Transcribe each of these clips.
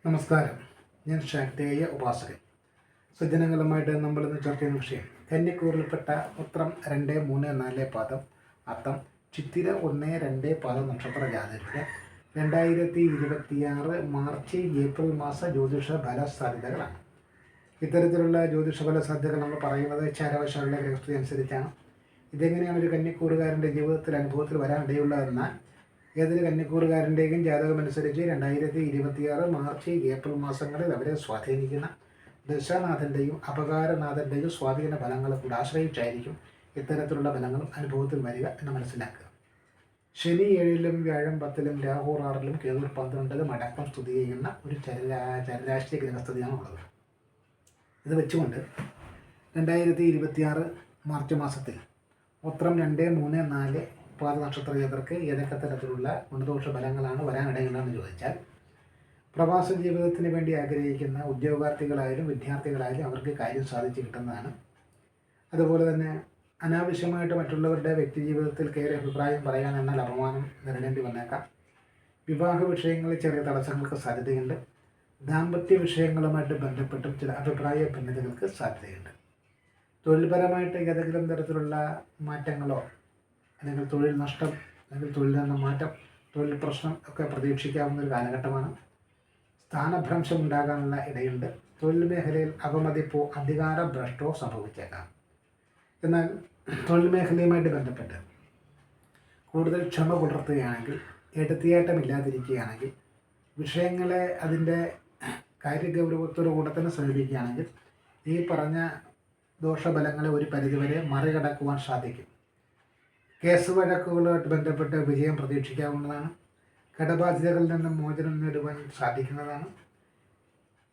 നമസ്കാരം. ഞാൻ ശാക്തേയ ഉപാസകൻ. സജ്ജനങ്ങളുമായിട്ട് നമ്മളിന്ന് ചർച്ച ചെയ്യുന്ന വിഷയം കന്യക്കൂറിൽപ്പെട്ട ഉത്രം 2, 3, 4 പാദം, അത്തം, ചിത്തിര 1, 2 പാദം നക്ഷത്ര ജാതകരുടെ 2026 മാർച്ച് ഏപ്രിൽ മാസ ജ്യോതിഷ ഫല സാധ്യതകളാണ്. ഇത്തരത്തിലുള്ള ജ്യോതിഷ ഫല സാധ്യതകൾ നമ്മൾ പറയുന്നത് ചാരവശാലുള്ള ഗ്രഹസ്ഥിതി അനുസരിച്ചാണ്. ഇതെങ്ങനെയാണ് ഒരു കന്യക്കൂറുകാരൻ്റെ ജീവിതത്തിൽ അനുഭവത്തിൽ വരാനിടയുള്ളതെന്നാൽ ഏതൊരു കന്യക്കൂറുകാരൻ്റെയും ജാതകമനുസരിച്ച് 2026 മാർച്ച് ഏപ്രിൽ മാസങ്ങളിൽ അവരെ സ്വാധീനിക്കുന്ന ദശാനാഥൻ്റെയും അപകാരനാഥൻ്റെയും സ്വാധീന ഫലങ്ങളെ കൂടെ ആശ്രയിച്ചായിരിക്കും ഇത്തരത്തിലുള്ള ഫലങ്ങളും അനുഭവത്തിൽ വരിക എന്ന് മനസ്സിലാക്കുക. ശനി 7-ലും വ്യാഴം 10-ലും രാഹു 6-ലും കേതു 12-ലും അടക്കം സ്ഥിതി ചെയ്യുന്ന ഒരു ചരരാഷ്ട്രീയ ഗ്രഹസ്ഥിതിയാണ് ഉള്ളത്. ഇത് വെച്ചുകൊണ്ട് 2026 മാർച്ച് മാസത്തിൽ ഉത്രം 2, 3, 4 പാദ നക്ഷത്ര ജാതകർക്ക് ഏതൊക്കെ തരത്തിലുള്ള ഗുണദോഷ ഫലങ്ങളാണ് വരാനിടയുള്ളതെന്ന് ചോദിച്ചാൽ, പ്രവാസ ജീവിതത്തിന് വേണ്ടി ആഗ്രഹിക്കുന്ന ഉദ്യോഗാർത്ഥികളായാലും വിദ്യാർത്ഥികളായാലും അവർക്ക് കാര്യം സാധിച്ചു കിട്ടുന്നതാണ്. അതുപോലെ തന്നെ അനാവശ്യമായിട്ട് മറ്റുള്ളവരുടെ വ്യക്തി ജീവിതത്തിൽ കയറി അഭിപ്രായം പറയാൻ എന്നാൽ അപമാനം നേരിടേണ്ടി വന്നേക്കാം. വിവാഹ വിഷയങ്ങളിൽ ചെറിയ തടസ്സങ്ങൾക്ക് സാധ്യതയുണ്ട്. ദാമ്പത്യ വിഷയങ്ങളുമായിട്ട് ബന്ധപ്പെട്ടും ചില അഭിപ്രായ ഭിന്നതകൾക്ക് സാധ്യതയുണ്ട്. തൊഴിൽപരമായിട്ട് ഏതെങ്കിലും തരത്തിലുള്ള മാറ്റങ്ങളോ അല്ലെങ്കിൽ തൊഴിൽ നഷ്ടം അല്ലെങ്കിൽ തൊഴിലിൽ നിന്ന് മാറ്റം, തൊഴിൽ പ്രശ്നം ഒക്കെ പ്രതീക്ഷിക്കാവുന്ന ഒരു കാലഘട്ടമാണ്. സ്ഥാനഭ്രംശം ഉണ്ടാകാനുള്ള ഇടയുണ്ട്. തൊഴിൽ മേഖലയിൽ അപമതിപ്പോ അധികാരഭ്രഷ്ടോ സംഭവിച്ചേക്കാം. എന്നാൽ തൊഴിൽ മേഖലയുമായിട്ട് ബന്ധപ്പെട്ട് കൂടുതൽ ക്ഷമ പുലർത്തുകയാണെങ്കിൽ, എടുത്തിയാട്ടമില്ലാതിരിക്കുകയാണെങ്കിൽ, വിഷയങ്ങളെ അതിൻ്റെ കാര്യഗൗരവത്തോടു കൂടെ തന്നെ സമീപിക്കുകയാണെങ്കിൽ ഈ പറഞ്ഞ ദോഷഫലങ്ങളെ ഒരു പരിധിവരെ മറികടക്കുവാൻ സാധിക്കും. കേസ് വഴക്കുകളുമായിട്ട് ബന്ധപ്പെട്ട് വിജയം പ്രതീക്ഷിക്കാവുന്നതാണ്. കടബാധ്യതകളിൽ നിന്നും മോചനം നേടുവാൻ സാധിക്കുന്നതാണ്.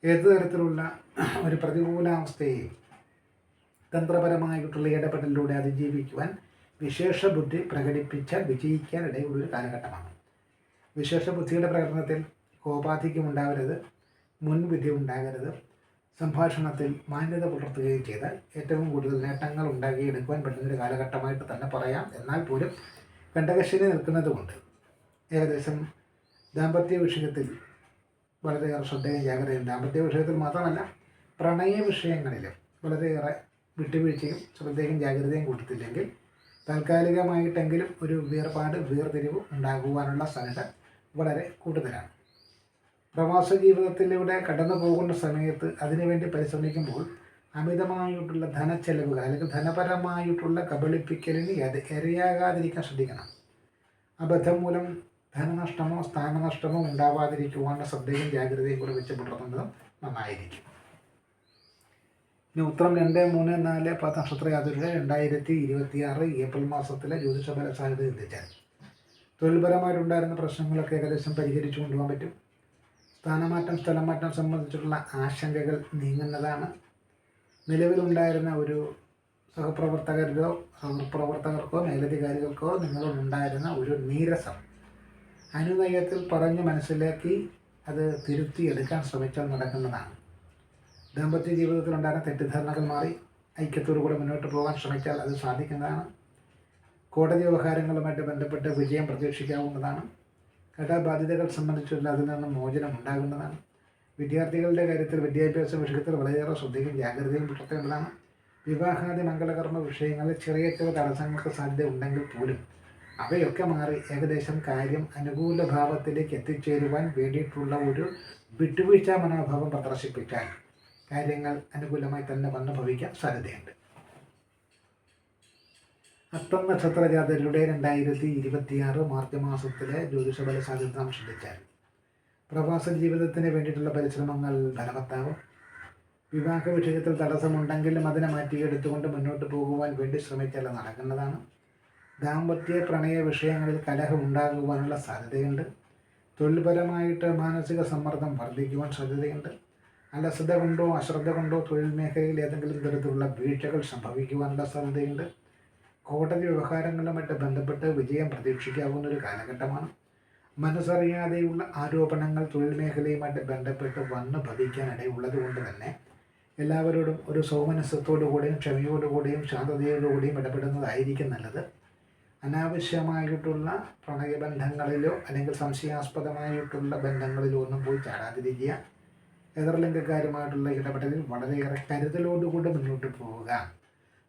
ഏതു തരത്തിലുള്ള ഒരു പ്രതികൂലാവസ്ഥയെയും തന്ത്രപരമായിട്ടുള്ള ഇടപെടലിലൂടെ അതിജീവിക്കുവാൻ വിശേഷ ബുദ്ധി പ്രകടിപ്പിച്ചാൽ വിജയിക്കാൻ ഇടയുള്ളൊരു കാലഘട്ടമാണ്. വിശേഷ ബുദ്ധിയുടെ പ്രകടനത്തിൽ കോപാധിക്യം ഉണ്ടാകരുത്, മുൻവിധി ഉണ്ടാകരുത്. സംഭാഷണത്തിൽ മാന്യത പുലർത്തുകയും ചെയ്താൽ ഏറ്റവും കൂടുതൽ നേട്ടങ്ങൾ ഉണ്ടാക്കിയെടുക്കുവാൻ പറ്റുന്നൊരു കാലഘട്ടമായിട്ട് തന്നെ പറയാം. എന്നാൽ പോലും കണ്ടകശനി നിൽക്കുന്നതുകൊണ്ട് ഏകദേശം ദാമ്പത്യ വിഷയത്തിൽ വളരെയേറെ ശ്രദ്ധയും ജാഗ്രതയും, ദാമ്പത്യ വിഷയത്തിൽ മാത്രമല്ല പ്രണയ വിഷയങ്ങളിലും വളരെയേറെ വിട്ടുവീഴ്ചയും ശ്രദ്ധയും ജാഗ്രതയും കൊടുത്തില്ലെങ്കിൽ താൽക്കാലികമായിട്ടെങ്കിലും ഒരു വേർതിരിവ് ഉണ്ടാകുവാനുള്ള സാധ്യത വളരെ കൂടുതലാണ്. പ്രവാസ ജീവിതത്തിലൂടെ കടന്നു പോകുന്ന സമയത്ത് അതിനുവേണ്ടി പരിശ്രമിക്കുമ്പോൾ അമിതമായിട്ടുള്ള ധനച്ചെലവുകൾ അല്ലെങ്കിൽ ധനപരമായിട്ടുള്ള കബളിപ്പിക്കലിന് ഇരയാകാതിരിക്കാൻ ശ്രദ്ധിക്കണം. അബദ്ധം മൂലം ധനനഷ്ടമോ സ്ഥാനനഷ്ടമോ ഉണ്ടാവാതിരിക്കുവാനുള്ള ശ്രദ്ധയും ജാഗ്രതയും കൂടെ വെച്ച് പുലർത്തുന്നതും നന്നായിരിക്കും. ഇനി ഉത്രം 2, 3, 4 പാദ നക്ഷത്ര ജാതകരുടെ 2026 ഏപ്രിൽ മാസത്തിലെ ജ്യോതിഷഫല സാധ്യത ചിന്തിച്ചാൽ തൊഴിൽപരമായിട്ടുണ്ടായിരുന്ന പ്രശ്നങ്ങളൊക്കെ ഏകദേശം പരിഹരിച്ചു കൊണ്ടുപോകാൻ പറ്റും. സ്ഥാനമാറ്റം, സ്ഥലമാറ്റം സംബന്ധിച്ചിട്ടുള്ള ആശങ്കകൾ നീങ്ങുന്നതാണ്. നിലവിലുണ്ടായിരുന്ന ഒരു സഹപ്രവർത്തകർക്കോ മേലധികാരികൾക്കോ നിങ്ങളോടുണ്ടായിരുന്ന ഒരു നീരസം അനുനയത്തിൽ പറഞ്ഞ് മനസ്സിലാക്കി അത് തിരുത്തിയെടുക്കാൻ ശ്രമിച്ചാൽ നടക്കുന്നതാണ്. ദാമ്പത്യ ജീവിതത്തിലുണ്ടായിരുന്ന തെറ്റിദ്ധാരണകൾ മാറി ഐക്യത്തോടുകൂടി മുന്നോട്ട് പോകാൻ ശ്രമിച്ചാൽ അത് സാധിക്കുന്നതാണ്. കോടതി വ്യവഹാരങ്ങളുമായിട്ട് ബന്ധപ്പെട്ട് വിജയം പ്രതീക്ഷിക്കാവുന്നതാണ്. കടബാധ്യതകൾ സംബന്ധിച്ചുള്ള അതിൽ നിന്ന് മോചനം ഉണ്ടാകുന്നതാണ്. വിദ്യാർത്ഥികളുടെ കാര്യത്തിൽ വിദ്യാഭ്യാസ വിഷയത്തിൽ വളരെയേറെ ശ്രദ്ധയും ജാഗ്രതയും പുലർത്തേണ്ടതാണ്. വിവാഹാദി മംഗളകർമ്മ വിഷയങ്ങളിൽ ചെറിയ തടസ്സങ്ങൾക്ക് സാധ്യത ഉണ്ടെങ്കിൽ പോലും അവയൊക്കെ മാറി ഏകദേശം കാര്യം അനുകൂല ഭാവത്തിലേക്ക് എത്തിച്ചേരുവാൻ വേണ്ടിയിട്ടുള്ള ഒരു വിട്ടുവീഴ്ച മനോഭാവം പ്രദർശിപ്പിച്ചാൽ കാര്യങ്ങൾ അനുകൂലമായി തന്നെ വന്നു ഭവിക്കാൻ സാധ്യതയുണ്ട്. അത്തം നക്ഷത്ര ജാതകരുടെ 2026 മാർച്ച് മാസത്തിലെ ജ്യോതിഷഫല സാധ്യത നാം ശ്രദ്ധിച്ചാൽ പ്രവാസ ജീവിതത്തിന് വേണ്ടിയിട്ടുള്ള പരിശ്രമങ്ങൾ ഫലവത്താവും. വിവാഹ വിഷയത്തിൽ തടസ്സമുണ്ടെങ്കിലും അതിനെ മാറ്റിയെടുത്തുകൊണ്ട് മുന്നോട്ട് പോകുവാൻ വേണ്ടി ശ്രമിച്ചാൽ നടക്കുന്നതാണ്. ദാമ്പത്യ പ്രണയ വിഷയങ്ങളിൽ കലഹം ഉണ്ടാകുവാനുള്ള സാധ്യതയുണ്ട്. തൊഴിൽപരമായിട്ട് മാനസിക സമ്മർദ്ദം വർദ്ധിക്കുവാൻ സാധ്യതയുണ്ട്. അലസത കൊണ്ടോ അശ്രദ്ധ കൊണ്ടോ തൊഴിൽ മേഖലയിൽ ഏതെങ്കിലും തരത്തിലുള്ള വീഴ്ചകൾ സംഭവിക്കുവാനുള്ള സാധ്യതയുണ്ട്. കോടതി വ്യവഹാരങ്ങളുമായിട്ട് ബന്ധപ്പെട്ട് വിജയം പ്രതീക്ഷിക്കാവുന്ന ഒരു കാലഘട്ടമാണ്. മനസ്സറിയാതെയുള്ള ആരോപണങ്ങൾ തൊഴിൽ മേഖലയുമായിട്ട് ബന്ധപ്പെട്ട് വന്ന് ഭവിക്കാനിടയുള്ളത് കൊണ്ട് തന്നെ എല്ലാവരോടും ഒരു സൗമനസ്യത്തോടുകൂടിയും ക്ഷമയോടുകൂടിയും ശാന്തതയോടുകൂടിയും ഇടപെടുന്നതായിരിക്കും നല്ലത്. അനാവശ്യമായിട്ടുള്ള പ്രണയബന്ധങ്ങളിലോ അല്ലെങ്കിൽ സംശയാസ്പദമായിട്ടുള്ള ബന്ധങ്ങളിലോ ഒന്നും പോയി ചാടാതിരിക്കുക. എതിർലിംഗക്കാരുമായിട്ടുള്ള ഇടപെടലിൽ വളരെയേറെ കരുതലോടുകൂടി മുന്നോട്ട് പോവുക.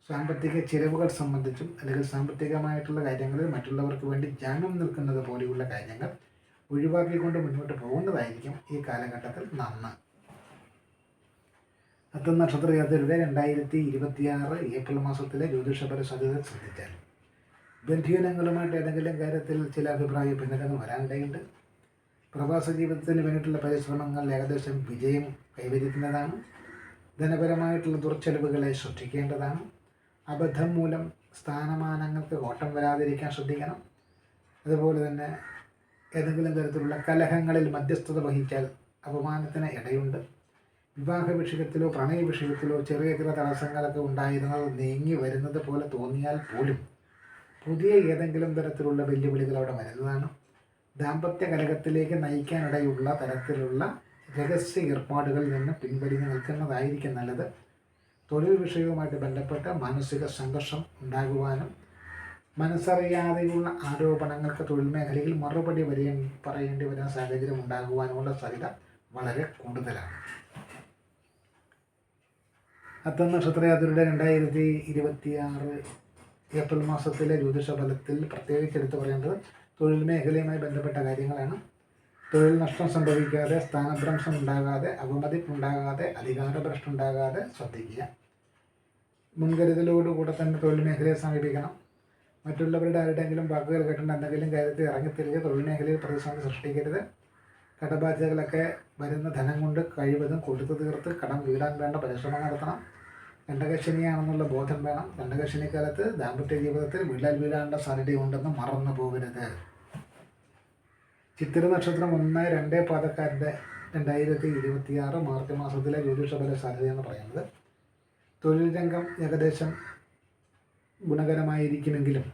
സാമ്പത്തിക ചിലവുകൾ സംബന്ധിച്ചും അല്ലെങ്കിൽ സാമ്പത്തികമായിട്ടുള്ള കാര്യങ്ങളിൽ മറ്റുള്ളവർക്ക് വേണ്ടി ജാമ്യം നിൽക്കുന്നത് പോലെയുള്ള കാര്യങ്ങൾ ഒഴിവാക്കിക്കൊണ്ട് മുന്നോട്ട് പോകുന്നതായിരിക്കും ഈ കാലഘട്ടത്തിൽ നന്ന്. അത്തം നക്ഷത്രജാതരുടെ 2026 ഏപ്രിൽ മാസത്തിലെ ജ്യോതിഷപര സാധ്യത ശ്രദ്ധിച്ചാൽ ബന്ധുജനങ്ങളുമായിട്ട് ഏതെങ്കിലും കാര്യത്തിൽ ചില അഭിപ്രായ ഭിന്നതകൾ വരാനിടയുണ്ട്. പ്രവാസ ജീവിതത്തിന് വേണ്ടിയിട്ടുള്ള പരിശ്രമങ്ങൾ ഏകദേശം വിജയം കൈവരിക്കുന്നതാണ്. ധനപരമായിട്ടുള്ള ദുർച്ചെലവുകളെ സൃഷ്ടിക്കേണ്ടതാണ്. അബദ്ധം മൂലം സ്ഥാനമാനങ്ങൾക്ക് കോട്ടം വരാതിരിക്കാൻ ശ്രദ്ധിക്കണം. അതുപോലെ തന്നെ ഏതെങ്കിലും തരത്തിലുള്ള കലഹങ്ങളിൽ മധ്യസ്ഥത വഹിച്ചാൽ അപമാനത്തിന് ഇടയുണ്ട്. വിവാഹ വിഷയത്തിലോ പ്രണയ വിഷയത്തിലോ ചെറിയ ചെറിയ തടസ്സങ്ങളൊക്കെ ഉണ്ടായിരുന്നത് നീങ്ങി വരുന്നത് പോലെ തോന്നിയാൽ പോലും പുതിയ ഏതെങ്കിലും തരത്തിലുള്ള വെല്ലുവിളികൾ അവിടെ വരുന്നതാണ്. ദാമ്പത്യ കലഹത്തിലേക്ക് നയിക്കാനിടയുള്ള തരത്തിലുള്ള രഹസ്യ ഏർപ്പാടുകളിൽ നിന്ന് പിൻവലിഞ്ഞ് നിൽക്കുന്നതായിരിക്കും നല്ലത്. തൊഴിൽ വിഷയവുമായിട്ട് ബന്ധപ്പെട്ട് മാനസിക സംഘർഷം ഉണ്ടാകുവാനും മനസ്സറിയാതെയുള്ള ആരോപണങ്ങൾക്ക് തൊഴിൽ മേഖലയിൽ മറുപടി പറയേണ്ടി വരുന്ന സാഹചര്യം ഉണ്ടാകുവാനുമുള്ള സാധ്യത വളരെ കൂടുതലാണ്. അത്തം നക്ഷത്രജാതരുടെ 2026 ഏപ്രിൽ മാസത്തിലെ ജ്യോതിഷ ഫലത്തിൽ പ്രത്യേകിച്ച് എടുത്തു പറയേണ്ടത് തൊഴിൽ മേഖലയുമായി ബന്ധപ്പെട്ട കാര്യങ്ങളാണ്. തൊഴിൽ നഷ്ടം സംഭവിക്കാതെ, സ്ഥാനഭ്രംശം ഉണ്ടാകാതെ, അവമതിപ്പുണ്ടാകാതെ, അധികാരഭ്രഷ്ടം ഉണ്ടാകാതെ ശ്രദ്ധിക്കുക. മുൻകരുതലോടുകൂടെ തന്നെ തൊഴിൽ മേഖലയെ സമീപിക്കണം. മറ്റുള്ളവരുടെ ആരുടെയെങ്കിലും വാക്കുകൾ കേട്ടിട്ട് എന്തെങ്കിലും കാര്യത്തിൽ ഇറങ്ങിത്തിരിച്ച് തൊഴിൽ മേഖലയിൽ പ്രതിസന്ധി സൃഷ്ടിക്കരുത്. കടബാധ്യതകളൊക്കെ വരുന്ന ധനം കൊണ്ട് കഴിവതും കൊടുത്തു തീർത്ത് കടം വീടാൻ വേണ്ട പരിശ്രമം നടത്തണം. ഗണ്ഡകശനിയാണെന്നുള്ള ബോധം വേണം. ഗണ്ഡകശനിക്കാലത്ത് ദാമ്പത്യ ജീവിതത്തിൽ വീഴാനുള്ള സാധ്യതയുണ്ടെന്ന് മറന്നു പോകരുത്. ചിത്തിര നക്ഷത്രം 1, 2 പാദക്കാരുടെ 2026 മാർച്ച് മാസത്തിലെ ജ്യോതിഷഫല സാധ്യത എന്ന് പറയുന്നത് തൊഴിൽ രംഗം ഏകദേശം ഗുണകരമായിരിക്കുമെങ്കിലും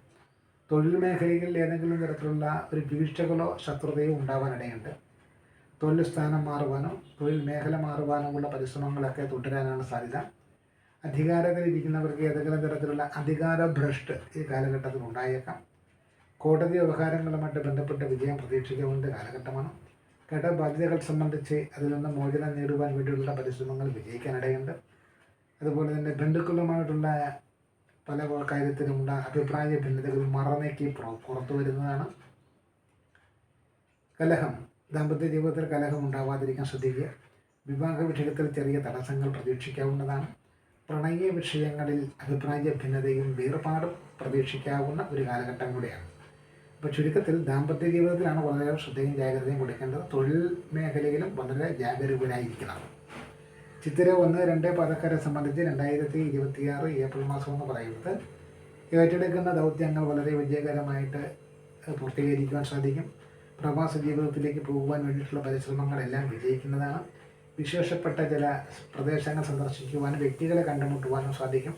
തൊഴിൽ മേഖലയിൽ ഏതെങ്കിലും തരത്തിലുള്ള ഒരു വീഴ്ചകളോ ശത്രുതയോ ഉണ്ടാവാനിടയുണ്ട്. തൊഴിൽ സ്ഥാനം മാറുവാനോ തൊഴിൽ മേഖല മാറുവാനോ ഉള്ള പരിശ്രമങ്ങളൊക്കെ തുടരാനാണ് സാധ്യത. അധികാരത്തിലിരിക്കുന്നവർക്ക് ഏതെങ്കിലും തരത്തിലുള്ള അധികാരഭ്രഷ്ട് ഈ കാലഘട്ടത്തിൽ ഉണ്ടായേക്കാം. കോടതി വ്യവഹാരങ്ങളുമായിട്ട് ബന്ധപ്പെട്ട വിജയം പ്രതീക്ഷിക്കാവുന്ന കാലഘട്ടമാണ്. കടബാധ്യതകൾ സംബന്ധിച്ച് അതിൽ നിന്ന് മോചനം നേടുവാൻ വേണ്ടിയുള്ള പരിശ്രമങ്ങൾ വിജയിക്കാനിടയുണ്ട്. അതുപോലെ തന്നെ ബന്ധുക്കളുമായിട്ടുള്ള പല കാര്യത്തിലുമുള്ള അഭിപ്രായ ഭിന്നതകൾ മറനീക്കി പുറത്തു വരുന്നതാണ്. കലഹം, ദാമ്പത്യ ജീവിതത്തിൽ കലഹം ഉണ്ടാവാതിരിക്കാൻ ശ്രദ്ധിക്കുക. വിവാഹ വിഷയത്തിൽ ചെറിയ തടസ്സങ്ങൾ പ്രതീക്ഷിക്കാവുന്നതാണ്. പ്രണയ വിഷയങ്ങളിൽ അഭിപ്രായ ഭിന്നതയും വേർപാടും പ്രതീക്ഷിക്കാവുന്ന ഒരു കാലഘട്ടം കൂടിയാണ്. അപ്പോൾ ചുരുക്കത്തിൽ ദാമ്പത്യ ജീവിതത്തിലാണ് വളരെ ശ്രദ്ധയും ജാഗ്രതയും കൊടുക്കേണ്ടത്. തൊഴിൽ മേഖലയിലും വളരെ ജാഗരൂകരായിരിക്കണം. ചിത്തിര 1, 2 പാദക്കാരെ സംബന്ധിച്ച് 2026 ഏപ്രിൽ മാസം എന്ന് പറയുന്നത് ഏറ്റെടുക്കുന്ന ദൗത്യങ്ങൾ വളരെ വിജയകരമായിട്ട് പൂർത്തീകരിക്കുവാൻ സാധിക്കും. പ്രവാസ ജീവിതത്തിലേക്ക് പോകുവാൻ വേണ്ടിയിട്ടുള്ള പരിശ്രമങ്ങളെല്ലാം വിജയിക്കുന്നതാണ്. വിശേഷപ്പെട്ട ചില പ്രദേശങ്ങൾ സന്ദർശിക്കുവാനും വ്യക്തികളെ കണ്ടുമുട്ടുവാനും സാധിക്കും.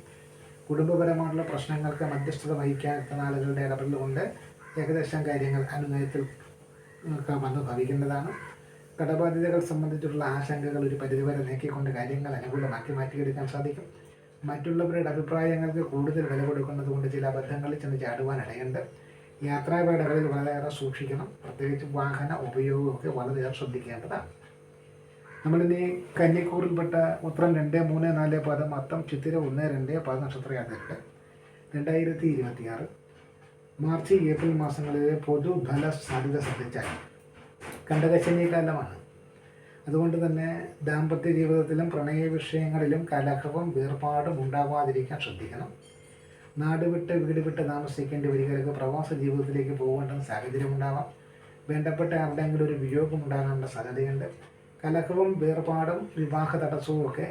കുടുംബപരമായിട്ടുള്ള പ്രശ്നങ്ങൾക്ക് മധ്യസ്ഥത വഹിക്കാൻ എത്തുന്ന ആളുകളുടെ ഇടപെടൽ കൊണ്ട് ഏകദേശം കാര്യങ്ങൾ അനുനയത്തിൽ വന്ന് ഭവിക്കുന്നതാണ്. കടബാധ്യതകൾ സംബന്ധിച്ചുള്ള ആശങ്കകൾ ഒരു പരിധിവരെ നീക്കിക്കൊണ്ട് കാര്യങ്ങൾ അനുകൂലമാക്കി മാറ്റിയെടുക്കാൻ സാധിക്കും. മറ്റുള്ളവരുടെ അഭിപ്രായങ്ങൾക്ക് കൂടുതൽ വില കൊടുക്കുന്നത് കൊണ്ട് ചില അബദ്ധങ്ങളിൽ ചെന്ന് ചാടുവാനിടയുണ്ട്. യാത്രാവേളകളിൽ വളരെയേറെ സൂക്ഷിക്കണം. പ്രത്യേകിച്ച് വാഹന ഉപയോഗമൊക്കെ വളരെയേറെ ശ്രദ്ധിക്കേണ്ടതാണ്. നമ്മളിനി കന്നിക്കൂറിൽപ്പെട്ട ഉത്രം 2, 3, 4 പാദം, അത്തം, ചിത്തിര 1, 2 പാദ നക്ഷത്രയാത്രയുടെ 2026 മാർച്ച് ഏപ്രിൽ മാസങ്ങളിലെ പൊതുഫല സാധ്യത ശ്രദ്ധിച്ചാൽ കണ്ടകശനി കാലമാണ്. അതുകൊണ്ട് തന്നെ ദാമ്പത്യ ജീവിതത്തിലും പ്രണയ വിഷയങ്ങളിലും കലഹവും വേർപാടും ഉണ്ടാവാതിരിക്കാൻ ശ്രദ്ധിക്കണം. നാട് വിട്ട് വീട് വിട്ട് താമസിക്കേണ്ടി വരികൾക്ക് പ്രവാസ ജീവിതത്തിലേക്ക് പോകേണ്ട സാഹചര്യം ഉണ്ടാവാം. വേണ്ടപ്പെട്ട ആരുടെയെങ്കിലും ഒരു വിയോഗം ഉണ്ടാകാനുള്ള സാധ്യതയുണ്ട്. കലഹവും വേർപാടും വിവാഹ തടസ്സവും ഒക്കെ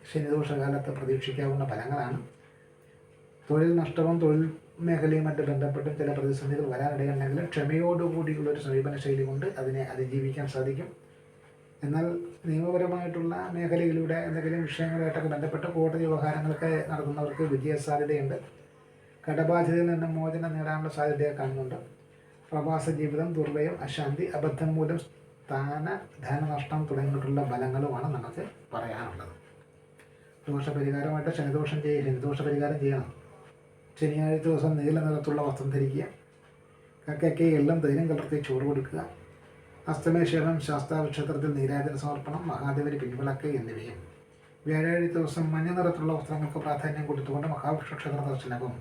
ശനിദോഷകാലത്ത് പ്രതീക്ഷിക്കാവുന്ന ഫലങ്ങളാണ്. തൊഴിൽ നഷ്ടവും തൊഴിൽ മേഖലയുമായിട്ട് ബന്ധപ്പെട്ടും ചില പ്രതിസന്ധികൾ വരാനിടയുണ്ടെങ്കിലും ക്ഷമയോടുകൂടിയുള്ളൊരു സമീപന ശൈലി കൊണ്ട് അതിനെ അതിജീവിക്കാൻ സാധിക്കും. എന്നാൽ നിയമപരമായിട്ടുള്ള മേഖലയിലൂടെ എന്തെങ്കിലും വിഷയങ്ങളുമായിട്ടൊക്കെ ബന്ധപ്പെട്ട് കോടതി വ്യവഹാരങ്ങളൊക്കെ നടത്തുന്നവർക്ക് വിജയസാധ്യതയുണ്ട്. കടബാധ്യതയിൽ നിന്ന് മോചനം നേടാനുള്ള സാധ്യതയെ കാണുന്നുണ്ട്. പ്രവാസ ജീവിതം ദുർവ്യയം, അശാന്തി, അബദ്ധം മൂലം ധനനഷ്ടം തുടങ്ങിയിട്ടുള്ള ഫലങ്ങളുമാണ് നമുക്ക് പറയാനുള്ളത്. ദോഷപരിഹാരമായിട്ട് ശനിദോഷ പരിഹാരം ചെയ്യണം. ശനിയാഴ്ച ദിവസം നീല നിറത്തുള്ള വസ്ത്രം ധരിക്കുക. കക്കയ്ക്ക് എല്ലാം ധൈര്യം കലർത്തി ചോറ് കൊടുക്കുക. അസ്തമയശേഷം ശാസ്താക്ഷേത്രത്തിൽ നീരാജന സമർപ്പണം, മഹാദേവന് പിൻവിളക്ക് എന്നിവയും. വ്യാഴാഴ്ച ദിവസം മഞ്ഞ നിറത്തിലുള്ള വസ്ത്രങ്ങൾക്ക് പ്രാധാന്യം കൊടുത്തുകൊണ്ട് മഹാവിഷ്ണു ക്ഷേത്ര ദർശനവും.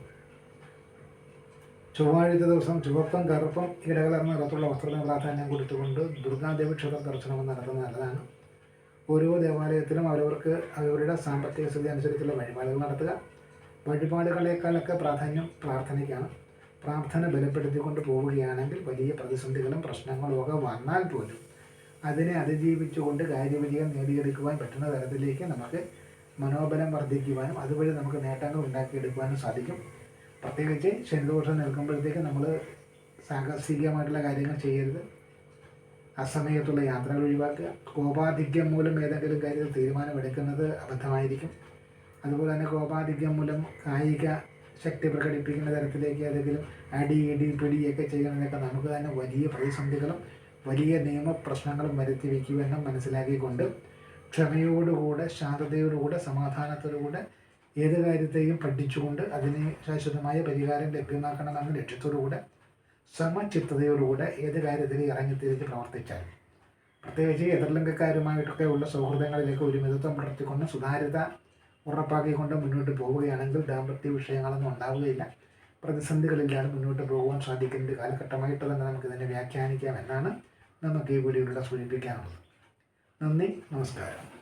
ചൊവ്വാഴ്ച ദിവസം ചുവപ്പും കറുപ്പും ഇടകലർന്ന നിറത്തുള്ള വസ്ത്രത്തിന് പ്രാധാന്യം കൊടുത്തുകൊണ്ട് ദുർഗാദേവി ക്ഷേത്ര ദർശനവും നടത്തുന്നത് നല്ലതാണ്. ഓരോ ദേവാലയത്തിലും അവരവർക്ക് അവരുടെ സാമ്പത്തിക സ്ഥിതി അനുസരിച്ചുള്ള വഴിപാടുകൾ നടത്തുക. വഴിപാടുകളേക്കാളൊക്കെ പ്രാധാന്യം പ്രാർത്ഥനയ്ക്കാണ്. പ്രാർത്ഥന ബലപ്പെടുത്തിക്കൊണ്ട് പോവുകയാണെങ്കിൽ വലിയ പ്രതിസന്ധികളും പ്രശ്നങ്ങളും ഒക്കെ വന്നാൽ പോലും അതിനെ അതിജീവിച്ചുകൊണ്ട് കാര്യവിജയം നേടിയെടുക്കുവാൻ പറ്റുന്ന തരത്തിലേക്ക് നമുക്ക് മനോബലം വർദ്ധിക്കുവാനും അതുവഴി നമുക്ക് നേട്ടങ്ങൾ ഉണ്ടാക്കിയെടുക്കുവാനും സാധിക്കും. പ്രത്യേകിച്ച് ശനിദോഷം നിൽക്കുമ്പോഴത്തേക്ക് നമ്മൾ സാഹസികമായിട്ടുള്ള കാര്യങ്ങൾ ചെയ്യരുത്. അസമയത്തുള്ള യാത്രകൾ ഒഴിവാക്കുക. കോപാധിക്യം മൂലം ഏതെങ്കിലും കാര്യത്തിൽ തീരുമാനമെടുക്കുന്നത് അബദ്ധമായിരിക്കും. അതുപോലെ തന്നെ കോപാധിക്യം മൂലം കായിക ശക്തി പ്രകടിപ്പിക്കുന്ന തരത്തിലേക്ക് ഏതെങ്കിലും അടി ഇടി പിടിയൊക്കെ ചെയ്യുന്നതൊക്കെ നമുക്ക് തന്നെ വലിയ പ്രതിസന്ധികളും വലിയ നിയമപ്രശ്നങ്ങളും വരുത്തി വയ്ക്കുമെന്നും മനസ്സിലാക്കിക്കൊണ്ട് ക്ഷമയോടുകൂടെ ശാന്തതയോടുകൂടെ സമാധാനത്തോടുകൂടെ ഏത് കാര്യത്തെയും പഠിച്ചുകൊണ്ട് അതിന് ശാശ്വതമായ പരിഹാരം ലഭ്യമാക്കണമെന്ന ലക്ഷ്യത്തോടുകൂടെ സമചിത്തതയോടുകൂടെ ഏത് കാര്യത്തിലും ഇറങ്ങിത്തിരിച്ച് പ്രവർത്തിച്ചാൽ, പ്രത്യേകിച്ച് എതിർലിംഗക്കാരുമായിട്ടൊക്കെ ഉള്ള സൗഹൃദങ്ങളിലേക്ക് ഒരു മിതത്വം പുലർത്തിക്കൊണ്ട് സുതാര്യത ഉറപ്പാക്കിക്കൊണ്ട് മുന്നോട്ട് പോവുകയാണെങ്കിൽ ദാമ്പത്യ വിഷയങ്ങളൊന്നും ഉണ്ടാവുകയില്ല. പ്രതിസന്ധികളില്ലാതെ മുന്നോട്ട് പോകുവാൻ സാധിക്കുന്ന ഒരു കാലഘട്ടമായിട്ട് തന്നെ നമുക്കിതിനെ വ്യാഖ്യാനിക്കാം എന്നാണ് നമുക്ക് ഈ വീഡിയോയിലൂടെ സൂചിപ്പിക്കാനുള്ളത്. നന്ദി, നമസ്കാരം.